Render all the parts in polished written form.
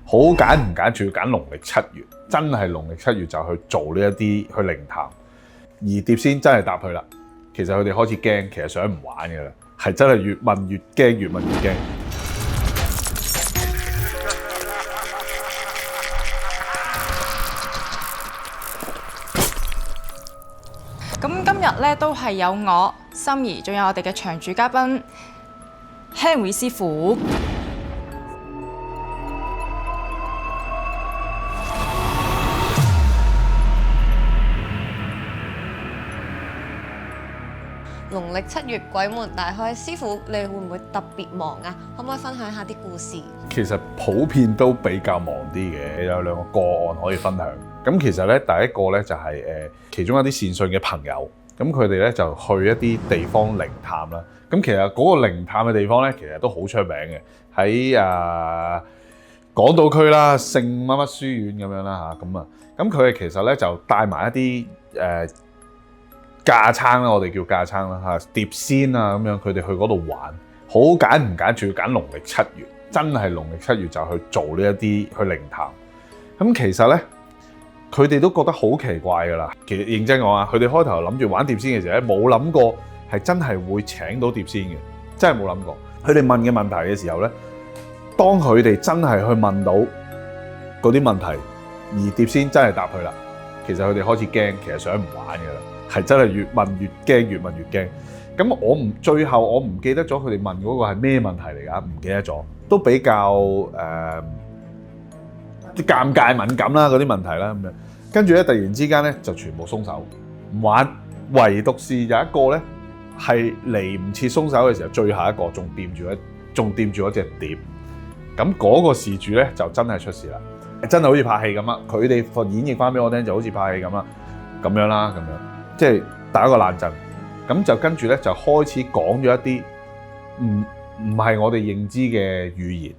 好揀唔揀，仲要揀農曆7月，真係農曆7月就去做呢一啲去靈探。而碟仙真係答佢啦，其實佢哋開始驚，其實想唔玩嘅啦，係真係越問越驚，越問越驚。咁今日咧都係有我心怡，仲有我哋嘅長駐嘉賓 Henry 師傅。農曆7月鬼門大開，師傅你會唔會特別忙啊？可唔可以分享下啲故事？其實普遍都比較忙啲嘅，有兩個個案可以分享。咁其實咧，第一個咧就係其中一啲善信嘅朋友，咁佢哋咧就去一啲地方靈探啦。咁其實嗰個靈探嘅地方咧，其實都好出名嘅，喺港島區啦，聖乜乜書院咁樣啦嚇，咁佢哋其實咧就帶埋一啲架撐啦，我哋叫架撐啦嚇，碟仙啊咁樣，佢哋去嗰度玩，好揀唔揀，仲要揀農曆7月，真係農曆7月就去做呢一啲去靈探。咁其實咧，佢哋都覺得好奇怪㗎啦。其實認真講啊，佢哋開頭諗住玩碟仙嘅時候咧，冇諗過係真係會請到碟仙嘅，真係冇諗過。佢哋問嘅問題嘅時候咧，當佢哋真係去問到嗰啲問題，而碟仙真係答佢啦，其實佢哋開始驚，其實想唔玩㗎啦。係真係越問越驚，越問越驚。咁最後我唔記得咗佢哋問嗰個係咩問題嚟㗎，唔記得咗，都比較啲尷尬敏感啦嗰啲問題啦咁樣。跟住咧突然之間咧就全部鬆手唔玩，唯獨是有一個咧係嚟唔切鬆手嘅時候，最後一個仲掂住一隻碟。咁嗰個事主咧就真係出事啦，真係好似拍戲咁啊！佢哋演繹翻俾我聽就好似拍戲咁啦，咁樣啦咁樣。即係打個冷震，咁就跟住咧就開始講咗一啲唔係我哋認知嘅語言，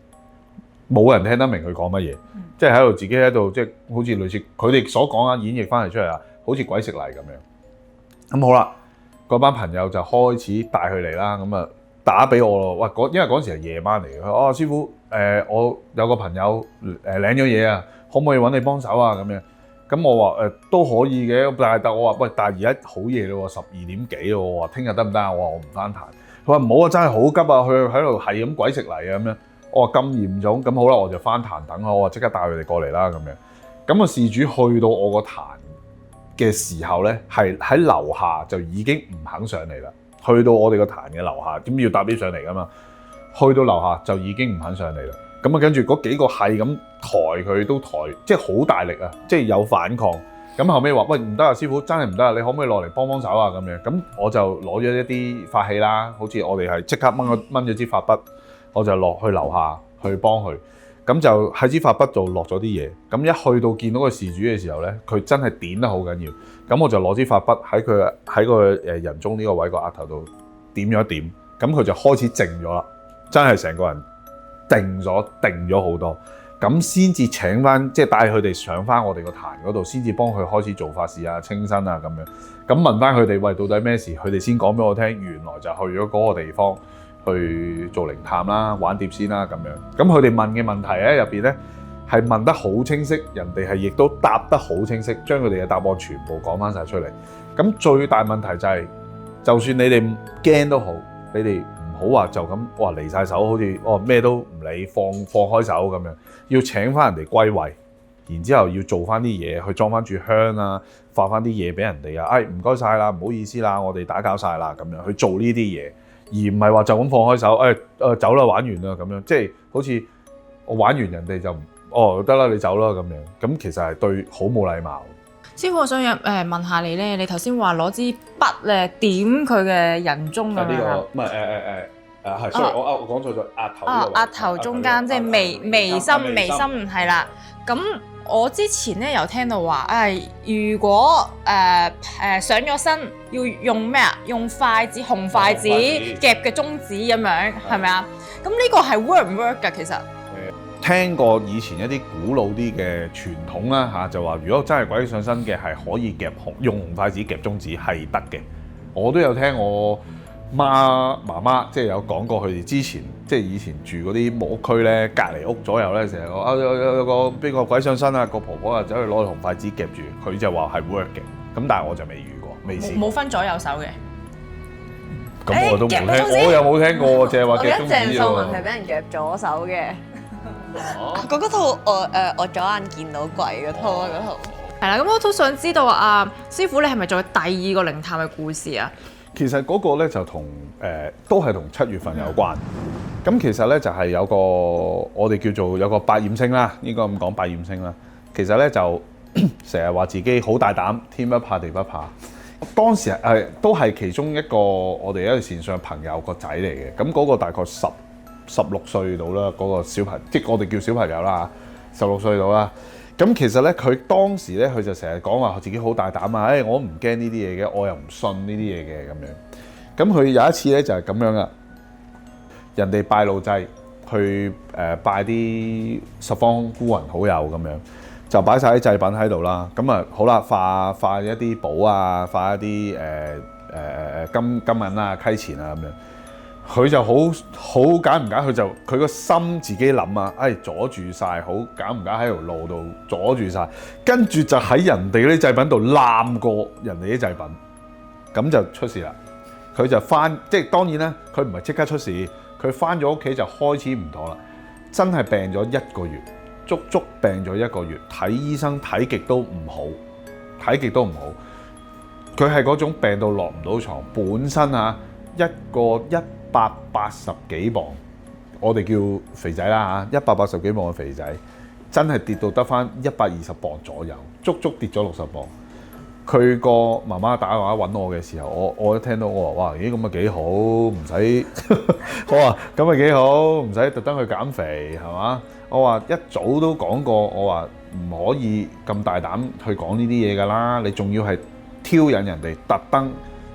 冇人聽得明佢講乜嘢，即係喺度自己喺度，即係好似類似佢哋所講啊演繹翻嚟出嚟啊，好似鬼食泥咁樣。咁好啦，嗰班朋友就開始帶佢嚟啦，咁啊打俾我咯，喂因為嗰時係夜晚嚟嘅，哦師傅我有個朋友領咗嘢啊，可唔可以揾你幫手啊咁樣？咁我話都可以嘅，但我話喂，但係而家好夜咯，12點幾咯，我話聽日得唔得啊？我話我唔翻壇。佢話唔好啊，真係好急啊，佢喺度係咁鬼食泥啊咁樣。我話咁嚴重，咁好啦，我就翻壇等我話即刻帶佢哋過嚟啦咁樣。咁個事主去到我個壇嘅時候咧，係喺樓下就已經唔肯上嚟啦。去到我哋個壇嘅樓下，點要搭 lift 上嚟噶嘛？去到樓下就已經唔肯上嚟啦。咁啊，跟住嗰幾個係咁抬佢都抬，即係好大力啊！即係有反抗。咁後尾話：喂，唔得啊，師傅真係唔得啊！你可唔可以落嚟幫手啊？咁樣，咁我就攞咗一啲法器啦，好似我哋係即刻掹咗支法筆，我就落去樓下去幫佢。咁就喺支法筆度落咗啲嘢。咁一去到見到個事主嘅時候咧，佢真係點得好緊要。咁我就攞支法筆喺個人中呢個位個額頭度點咗一點，咁佢就開始靜咗啦，真係成個人定咗好多，咁先至請翻，即係帶佢哋上翻我哋個壇嗰度，先至幫佢開始做法事啊、清身啊咁樣。咁問翻佢哋，喂，到底咩事？佢哋先講俾我聽，原來就去咗嗰個地方去做靈探啦、玩碟仙啦咁樣。咁佢哋問嘅問題咧入邊咧係問得好清晰，人哋係亦都答得好清晰，將佢哋嘅答案全部講翻晒出嚟。咁最大問題就係，就算你哋驚都好，你哋唔好話就咁哇離晒手，好似咩都唔理，放開手咁樣，要請翻人哋歸位，然之後要做翻啲嘢去裝翻住香啊，發翻啲嘢俾人哋啊，唔該晒啦，唔好意思啦，我哋打攪晒啦咁樣去做呢啲嘢，而唔係話就咁放開手，走啦，玩完啦咁樣，即係好似我玩完人哋就得啦，你走啦咁樣，咁其實係對好冇禮貌。師傅，我想問下你咧，你頭先話攞支筆咧點佢嘅人中咁樣啊？唔係係，sorry，我講錯咗，額頭呢個位。額頭中間即係眉心係啦。咁我之前咧有聽到話，如果上咗身要用咩啊？用紅筷子夾嘅中指咁樣，係咪啊？咁呢個係 work 唔 work 㗎？其實聽過以前一啲古老啲嘅傳統啦嚇，就話如果真係鬼上身嘅係可以用紅筷子夾中指係得嘅。我都有聽我媽媽即係有講過佢哋之前即係以前住嗰啲木屋區咧，隔離屋左右咧成日話有個邊個鬼上身啊，個婆婆啊走去攞紅筷子夾住，佢就話係 work 嘅。咁但係我就未遇過，未試過。冇分左右手嘅。咁我都冇聽，夾中指我又冇聽過，淨係話我記得夾中指鄭秀文係喎。俾人夾左手嘅。嗰套我左眼見到鬼嗰套啊，嗰套。係啦，咁我都想知道啊，師傅你係咪仲有第二個靈探嘅故事啊？其實嗰個咧就同都係同7月份有關。咁其實咧就係有個我哋叫做有個百厭星啦，應該咁講百厭星啦。其實咧就成日話自己好大膽，天不怕地不怕。當時都係其中一個我哋一個線上朋友個仔嚟嘅。咁嗰個大概16歲到啦，嗰個小朋即係我哋叫小朋友啦，16歲到啦。咁其實咧，佢當時咧，佢就成日講話自己好大膽啊！我唔驚呢啲嘢嘅，我又唔信呢啲嘢嘅咁樣。咁佢有一次咧就係咁樣噶，人哋拜路祭去拜啲十方孤魂好友咁樣，就擺晒啲祭品喺度啦。咁啊好啦，化一啲寶啊，化一啲金銀啊、溪錢啊咁樣。佢就好揀唔揀，佢個心自己諗啊，阻住晒，好揀唔揀喺條路度阻住晒，跟住就喺人哋嗰啲祭品度攬過人哋啲祭品，咁就出事啦。佢就即係當然啦，佢唔係即刻出事，佢翻咗屋企就開始唔妥啦，真係病咗1個月，足病咗1個月，睇醫生睇極都唔好，睇極都唔好。佢係嗰種病到落唔到床，本身一個180幾磅，我哋叫肥仔啦嚇，180幾磅嘅肥仔，真係跌到得翻120磅左右，足跌咗60磅。佢個媽媽打電話揾我嘅時候，我一聽到我話：哇，咦咁啊幾好，唔使我話咁啊幾好，唔使特登去減肥係嘛？我話一早都講過，我話唔可以咁大膽去講呢啲嘢㗎啦，你仲要係挑引人哋特登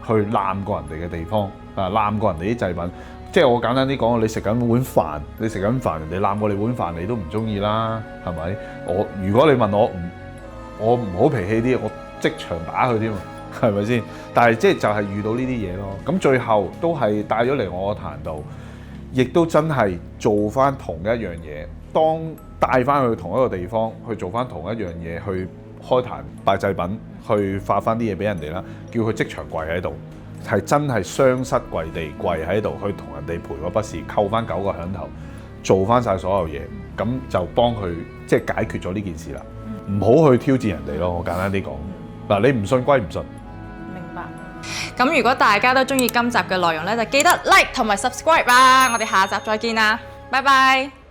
去攬過人哋嘅地方。攬過人哋啲祭品，即係我簡單啲講，你食緊碗飯，人哋攬過你碗飯，你都唔中意啦，係咪？如果你問我唔好脾氣啲，我即場打佢添啊，係咪先？但係即係就係遇到呢啲嘢咯。咁最後都係帶咗嚟我個壇度，亦都真係做翻同一樣嘢，當帶翻去同一個地方去做翻同一樣嘢，去開壇拜祭品，去發翻啲嘢俾人哋啦，叫佢即場跪喺度。係真係雙膝跪地跪喺度，去同人哋賠個不是，扣翻9個響頭，做翻晒所有嘢，咁就幫佢即係解決咗呢件事啦。唔好去挑戰人哋咯，我簡單啲講。嗱，你唔信歸唔信。明白。咁如果大家都中意今集嘅內容咧，就記得 like 同埋 subscribe 啦。我哋下集再見啦，拜拜。